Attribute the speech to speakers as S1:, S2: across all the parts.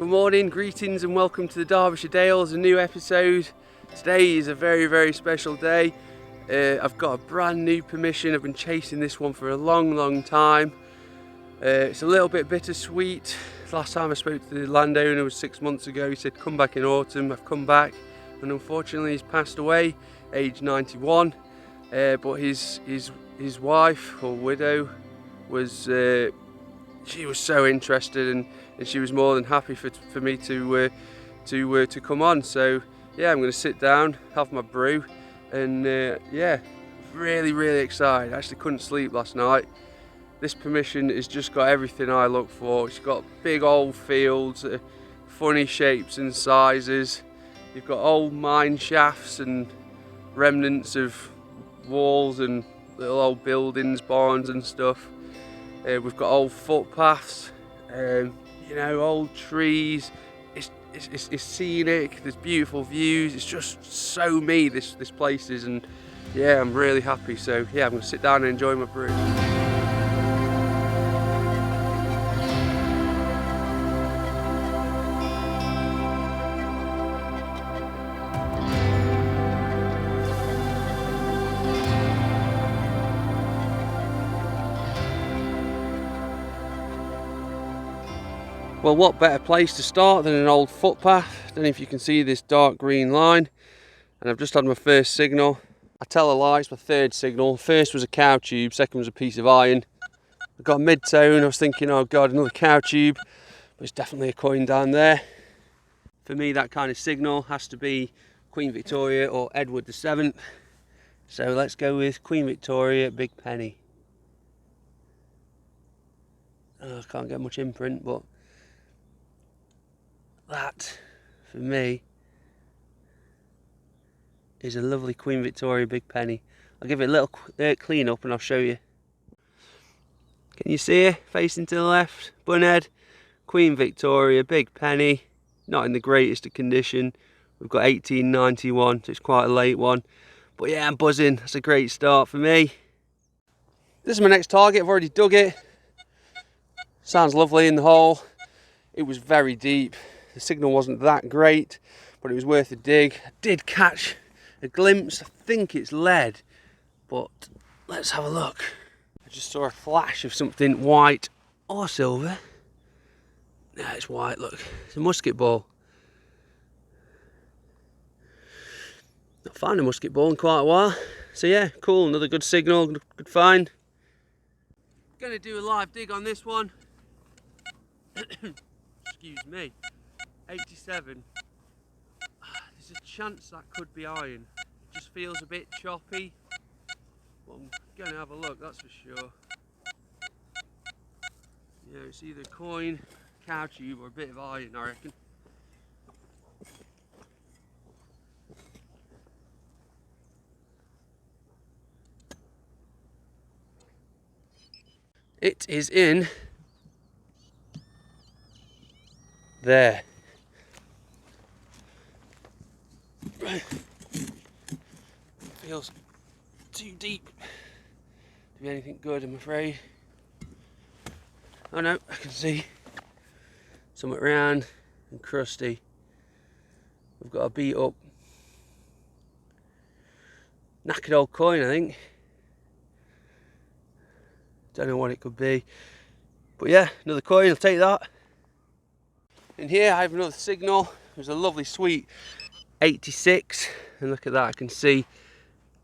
S1: Good morning, greetings and welcome to the Derbyshire Dales, a new episode. Today is a very special day. I've got a brand new permission. I've been chasing this one for a long time. It's a little bit bittersweet. Last time I spoke to the landowner was 6 months ago. He said come back in autumn. I've come back and unfortunately he's passed away, age 91. But his wife or widow was she was so interested and she was more than happy for me to come on. So yeah, I'm going to sit down, have my brew, and yeah, really excited. I actually couldn't sleep last night. This permission has just got everything I look for. It's got big old fields, funny shapes and sizes. You've got old mine shafts and remnants of walls and little old buildings, barns and stuff. We've got old footpaths, you know, old trees. It's scenic. There's beautiful views. It's just so me. This place is, and yeah, I'm really happy. So yeah, I'm gonna sit down and enjoy my brew. Well, what better place to start than an old footpath? I don't know if you can see this dark green line. And I've just had my first signal. I tell a lie, it's my third signal. First was a cow tube, second was a piece of iron. I got a mid-tone, I was thinking, oh God, another cow tube. But it's definitely a coin down there. For me, that kind of signal has to be Queen Victoria or Edward VII. So let's go with Queen Victoria, big penny. Oh, I can't get much imprint, but that, for me, is a lovely Queen Victoria big penny. I'll give it a little clean up and I'll show you. Can you see her facing to the left? Bunhead, Queen Victoria big penny, not in the greatest of condition. We've got 1891, so it's quite a late one. But yeah, I'm buzzing. That's a great start for me. This is my next target. I've already dug it. Sounds lovely in the hole. It was very deep. The signal wasn't that great, but it was worth a dig. I did catch a glimpse. I think it's lead, but let's have a look. I just saw a flash of something white or silver. No, it's white, look. It's a musket ball. Not found a musket ball in quite a while. So yeah, cool, another good signal, good find. Gonna do a live dig on this one. Excuse me. 87. There's a chance that could be iron. It just feels a bit choppy. But I'm going to have a look, that's for sure. Yeah, it's either coin, cow tube, or a bit of iron, I reckon. It is in there. Right. Feels too deep to be anything good, I'm afraid. Oh no, I can see somewhat round and crusty. We've got a beat up, knackered old coin, I think. Don't know what it could be, but yeah, another coin, I'll take that. And here I have another signal. There's a lovely sweet 86, and look at that, I can see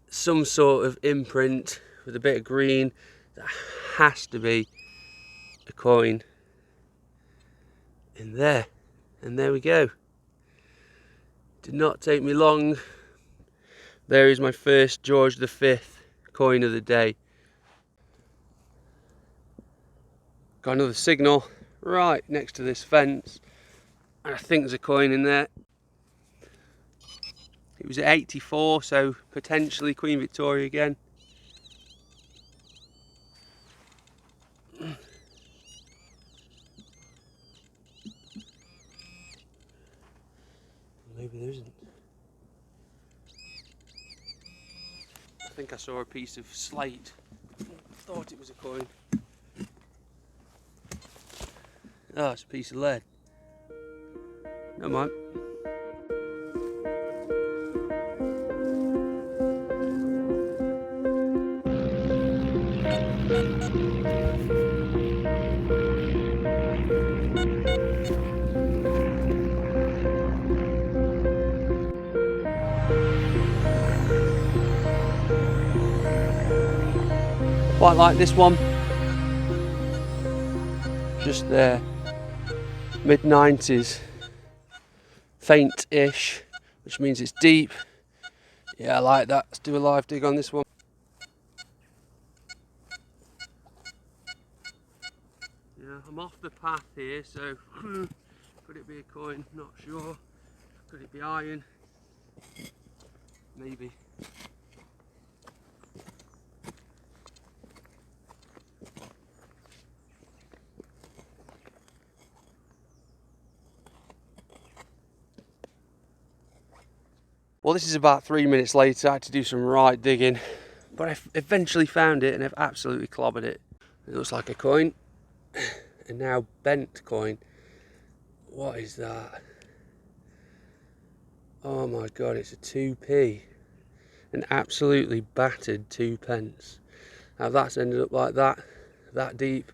S1: some sort of imprint with a bit of green. That has to be a coin in there, and there we go. Did not take me long. There is my first George V coin of the day. Got another signal right next to this fence, and I think there's a coin in there. It was at 84, so potentially Queen Victoria again. Maybe there isn't. I think I saw a piece of slate. I thought it was a coin. Oh, it's a piece of lead. Never mind. Quite like this one. Just there. Mid-90s. Faint-ish, which means it's deep. Yeah, I like that. Let's do a live dig on this one. Yeah, I'm off the path here, so could it be a coin? Not sure. Could it be iron? Maybe. Well, this is about 3 minutes later. I had to do some right digging, but I eventually found it and I've absolutely clobbered it. It looks like a coin, a now bent coin. What is that? Oh my god, it's a 2p. An absolutely battered 2 pence. Now that's ended up like that deep,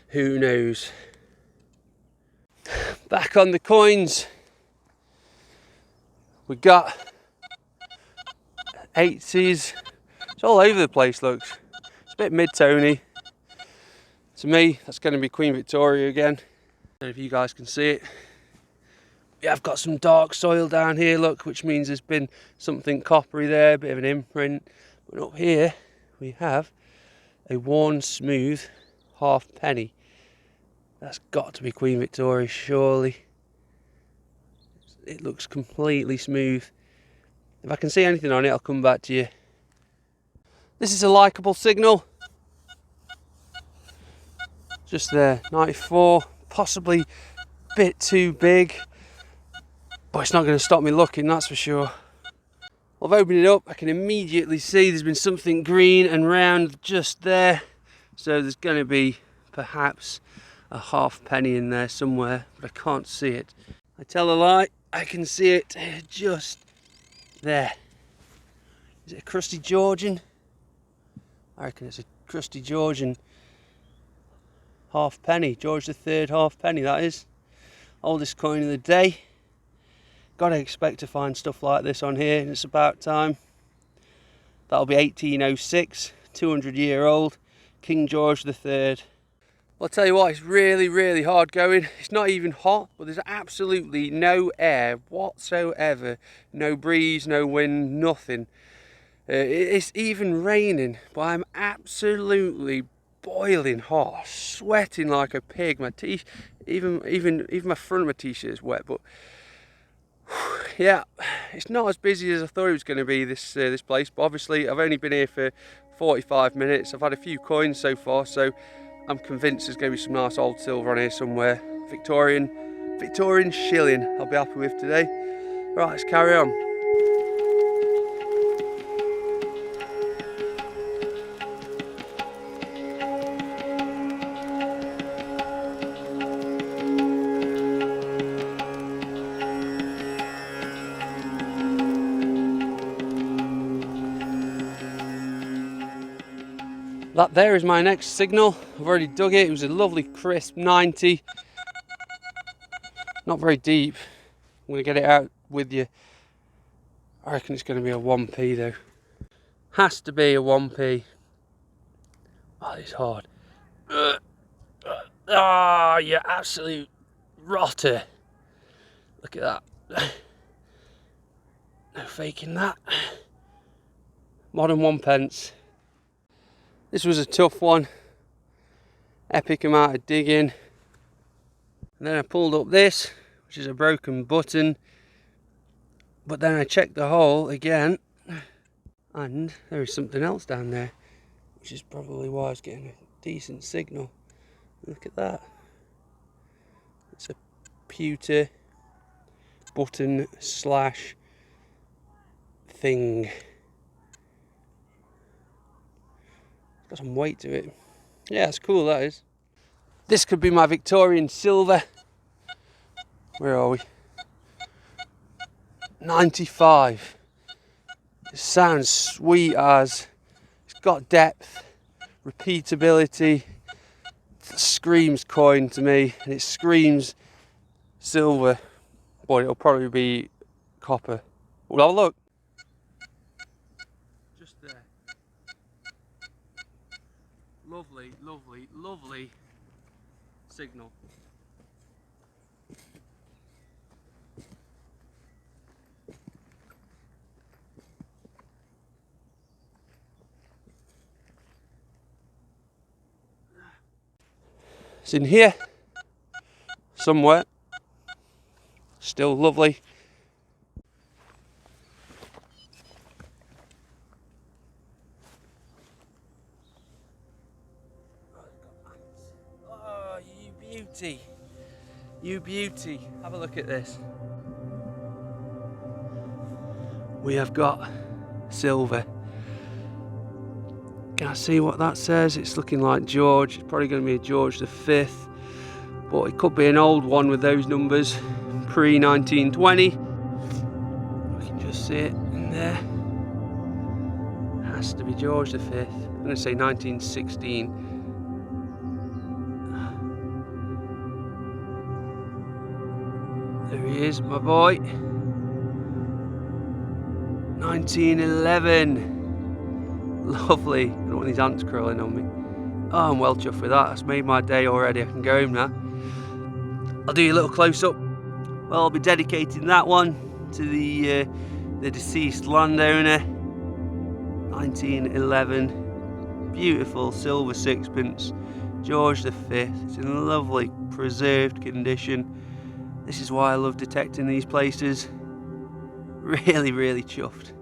S1: who knows. Back on the coins, we got 80s. It's all over the place, looks. It's a bit mid-tony. To me, that's going to be Queen Victoria again. I don't know if you guys can see it. Yeah, I've got some dark soil down here, look, which means there's been something coppery there, a bit of an imprint. But up here, we have a worn, smooth halfpenny. That's got to be Queen Victoria, surely. It looks completely smooth. If I can see anything on it, I'll come back to you. This is a likeable signal. Just there, 94, possibly a bit too big, but it's not going to stop me looking, that's for sure. I've opened it up, I can immediately see there's been something green and round just there. So there's going to be perhaps a halfpenny in there somewhere, but I can't see it. I tell a lie, I can see it just there. Is it a crusty Georgian? I reckon it's a crusty Georgian halfpenny. George III halfpenny, that is. Oldest coin of the day. Gotta expect to find stuff like this on here, and it's about time. That'll be 1806, 200-year-old, King George III. Well, I'll tell you what, it's really, really hard going. It's not even hot, but there's absolutely no air whatsoever. No breeze, no wind, nothing. It's even raining, but I'm absolutely boiling hot, sweating like a pig. My even my front of my t-shirt is wet, but yeah, it's not as busy as I thought it was going to be, this place. But obviously, I've only been here for 45 minutes. I've had a few coins so far, so I'm convinced there's going to be some nice old silver on here somewhere. Victorian shilling I'll be happy with today. Right, let's carry on. That there is my next signal. I've already dug it. It was a lovely crisp 90. Not very deep. I'm going to get it out with you. I reckon it's going to be a 1p though. Has to be a 1p. Oh, it's hard. Ah, oh, you absolute rotter. Look at that. No faking that. Modern 1 pence. This was a tough one. Epic amount of digging. And then I pulled up this, which is a broken button. But then I checked the hole again, and there is something else down there, which is probably why I was getting a decent signal. Look at that. It's a pewter button slash thing. Got some weight to it. Yeah, it's cool, that is. This could be my Victorian silver. Where are we? 95. It sounds sweet as. It's got depth, repeatability. It screams coin to me, and it screams silver. But it'll probably be copper. We'll have a look. Just there. Lovely, lovely, lovely signal. It's in here somewhere. Still lovely. Oh, you beauty. You beauty. Have a look at this. We have got silver. Can I see what that says? It's looking like George. It's probably going to be a George V, but it could be an old one with those numbers, pre-1920. We can just see it in there. Has to be George V. I'm going to say 1916. There he is, my boy. 1911. Lovely. I don't want these ants crawling on me. Oh, I'm well chuffed with that. That's made my day already. I can go home now. I'll do you a little close-up. Well, I'll be dedicating that one to the deceased landowner. 1911. Beautiful silver sixpence. George V. It's in lovely preserved condition. This is why I love detecting these places. Really, really chuffed.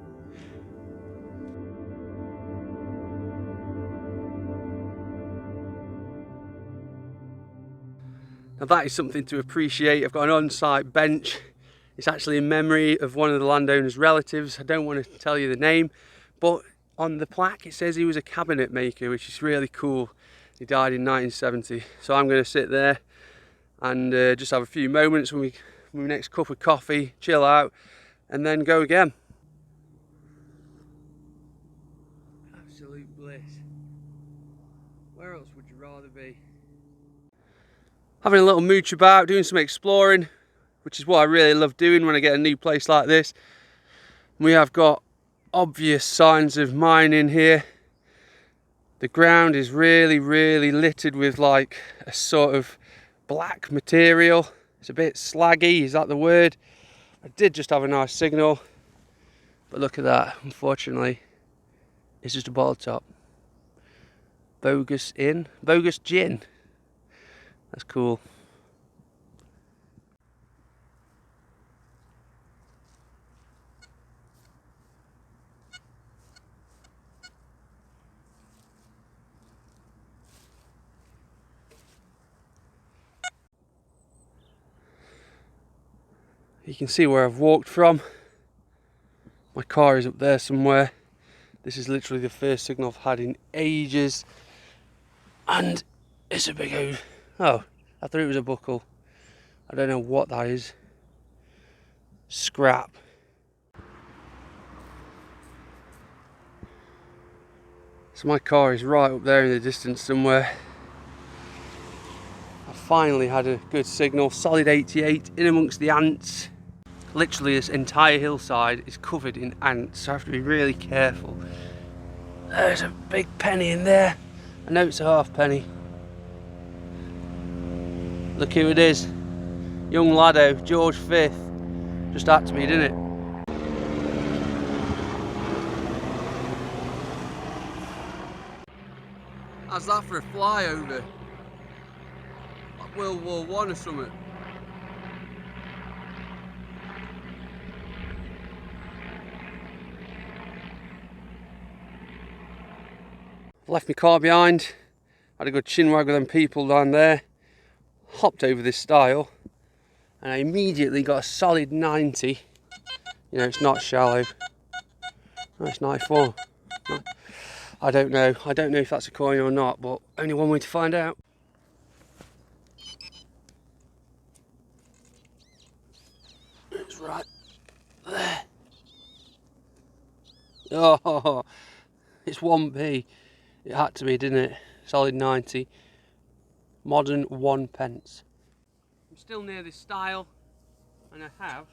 S1: Now that is something to appreciate. I've got an on-site bench. It's actually in memory of one of the landowner's relatives. I don't want to tell you the name, but on the plaque it says he was a cabinet maker, which is really cool. He died in 1970. So I'm going to sit there and just have a few moments when we next cup of coffee, chill out, and then go again. Absolute bliss. Where else would you rather be? Having a little mooch about, doing some exploring, which is what I really love doing when I get a new place like this. We have got obvious signs of mining here. The ground is really, really littered with like a sort of black material. It's a bit slaggy, is that the word? I did just have a nice signal, but look at that, unfortunately. It's just a bottle top. Bogus gin. That's cool. You can see where I've walked from. My car is up there somewhere. This is literally the first signal I've had in ages. And it's a big old... Oh, I thought it was a buckle. I don't know what that is. Scrap. So my car is right up there in the distance somewhere. I finally had a good signal, solid 88, in amongst the ants. Literally this entire hillside is covered in ants, so I have to be really careful. There's a big penny in there. I know it's a half penny. Look who it is. Young laddo, George V. Just had to be, didn't it? How's that for a flyover? Like World War I or something. Left my car behind, had a good chinwag with them people down there, hopped over this stile, and I immediately got a solid 90. You know, it's not shallow. No, it's 94. No. I don't know if that's a coin or not, but only one way to find out. It's right there. Oh, it's 1p. It had to be, didn't it? Solid 90. Modern 1 pence. I'm still near this stile, and I have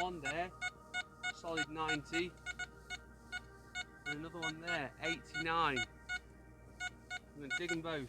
S1: one there, solid 90, and another one there, 89. I'm going to dig them both.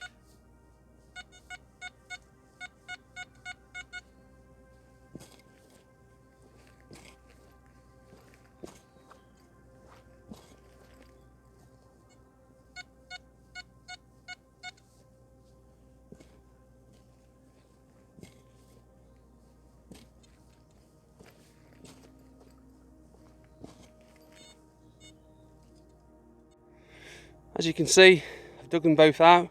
S1: As you can see, I've dug them both out,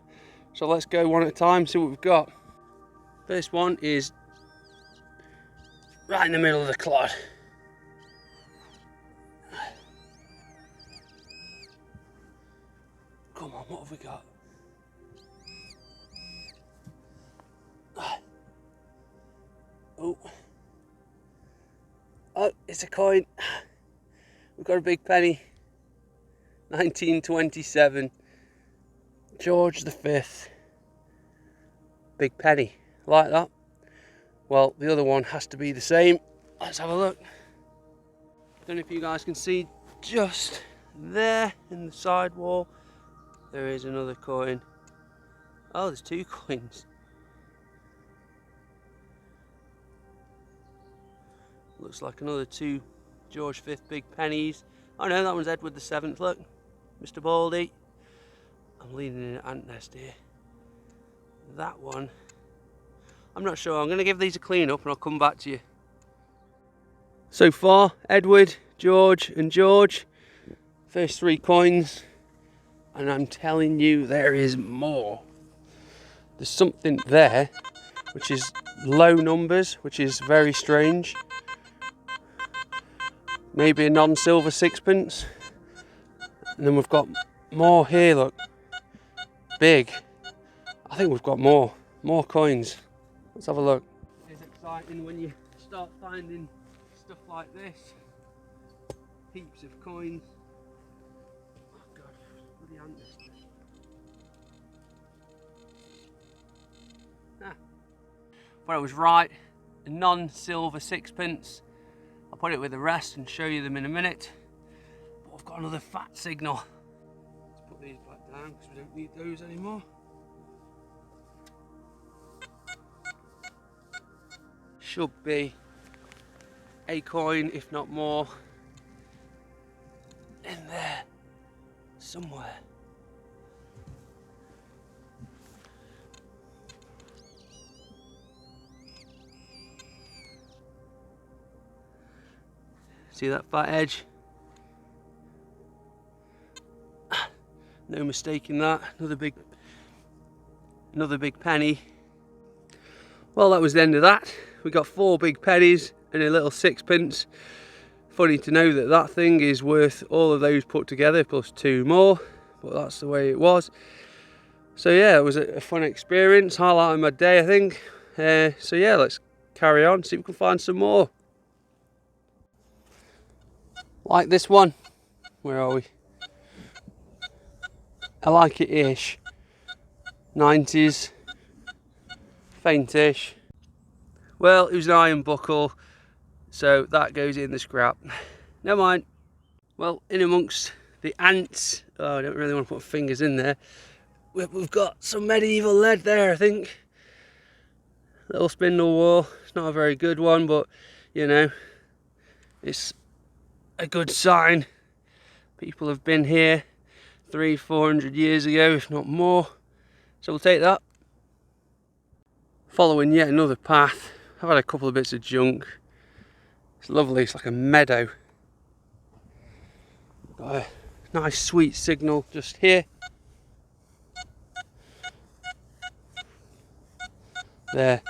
S1: so let's go one at a time, see what we've got. First one is right in the middle of the clod. Come on, what have we got? Oh, it's a coin. We've got a big penny. 1927. George V. Big penny. Like that? Well, the other one has to be the same. Let's have a look. Don't know if you guys can see just there in the side wall. There is another coin. Oh, there's two coins. Looks like another two George V big pennies. Oh no, that one's Edward VII, look. Mr. Baldy. I'm leading in an ant nest here. That one, I'm not sure. I'm going to give these a clean up and I'll come back to you. So far, Edward, George and George. First three coins. And I'm telling you, there is more. There's something there, which is low numbers, which is very strange. Maybe a non-silver sixpence. And then we've got more here, look. Big. I think we've got more coins. Let's have a look. It's exciting when you start finding stuff like this. Heaps of coins. Oh God, bloody ant nest. But I was right, a non-silver sixpence. I'll put it with the rest and show you them in a minute. But I've got another fat signal. Let's put these back down because we don't need those anymore. Should be a coin, if not more, in there somewhere. See that fat edge? No mistaking that. Another big penny. Well, that was the end of that. We got 4 big pennies and a little sixpence. Funny to know that that thing is worth all of those put together plus 2 more, but that's the way it was. So yeah, it was a fun experience, highlighting my day, I think. So yeah, let's carry on, see if we can find some more. Like this one. Where are we? I like it ish. 90s. Faintish. Well, it was an iron buckle, so that goes in the scrap. Never mind. Well, in amongst the ants, oh, I don't really want to put fingers in there. We've got some medieval lead there, I think. Little spindle whorl. It's not a very good one, but you know, it's a good sign. People have been here 300-400 years ago, if not more. So we'll take that. Following yet another path. I've had a couple of bits of junk. It's lovely, it's like a meadow. Got a nice sweet signal just here. There.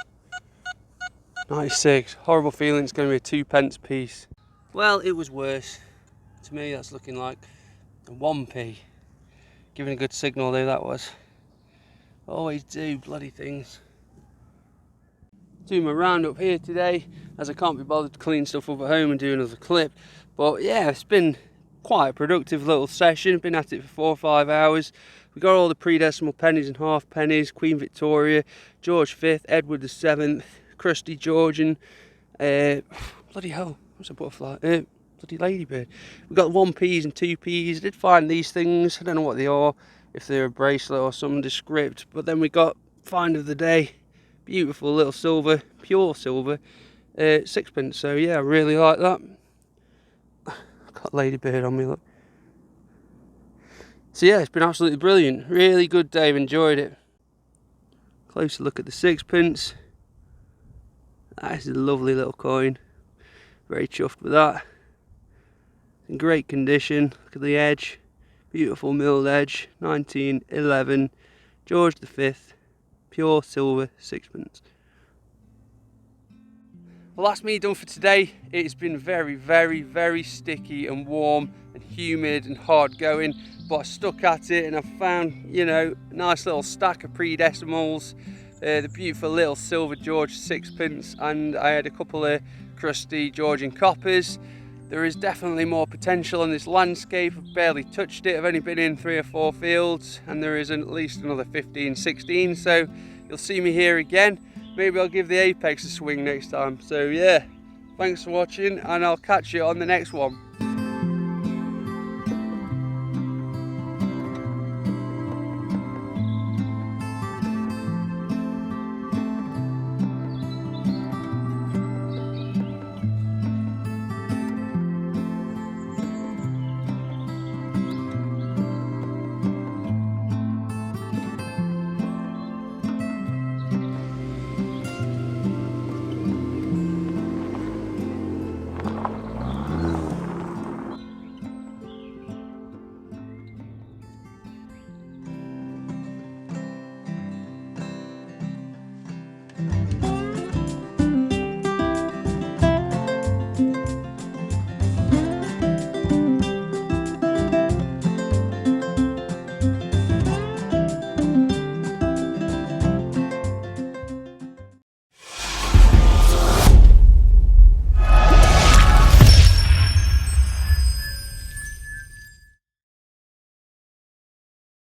S1: 96. Horrible feeling it's going to be a 2 pence piece. Well, it was worse. To me, that's looking like a 1p. Giving a good signal though, that was. Always do bloody things. doing my roundup here today, as I can't be bothered to clean stuff up at home and do another clip. But yeah, it's been quite a productive little session. Been at it for 4 or 5 hours. We got all the pre-decimal pennies and half pennies, Queen Victoria, George V, Edward VII, Crusty Georgian, bloody hell, what's a butterfly? Bloody ladybird. We got 1p's and 2p's. I did find these things, I don't know what they are, if they're a bracelet or some nondescript. But then we got find of the day, beautiful little silver, pure silver, sixpence. So yeah, I really like that. Got ladybird on me, look. So yeah, it's been absolutely brilliant. Really good day, I've enjoyed it. Closer look at the sixpence. That is a lovely little coin. Very chuffed with that. In great condition. Look at the edge. Beautiful milled edge. 1911. George V. Pure silver sixpence. Well, that's me done for today. It's been very, very, very sticky and warm and humid and hard going, but I stuck at it and I found, you know, a nice little stack of pre-decimals, the beautiful little silver George sixpence, and I had a couple of crusty Georgian coppers. There is definitely more potential in this landscape. I've barely touched it. I've only been in 3 or 4 fields, and there is at least another 15, 16, so you'll see me here again. Maybe I'll give the apex a swing next time. So yeah, thanks for watching, and I'll catch you on the next one.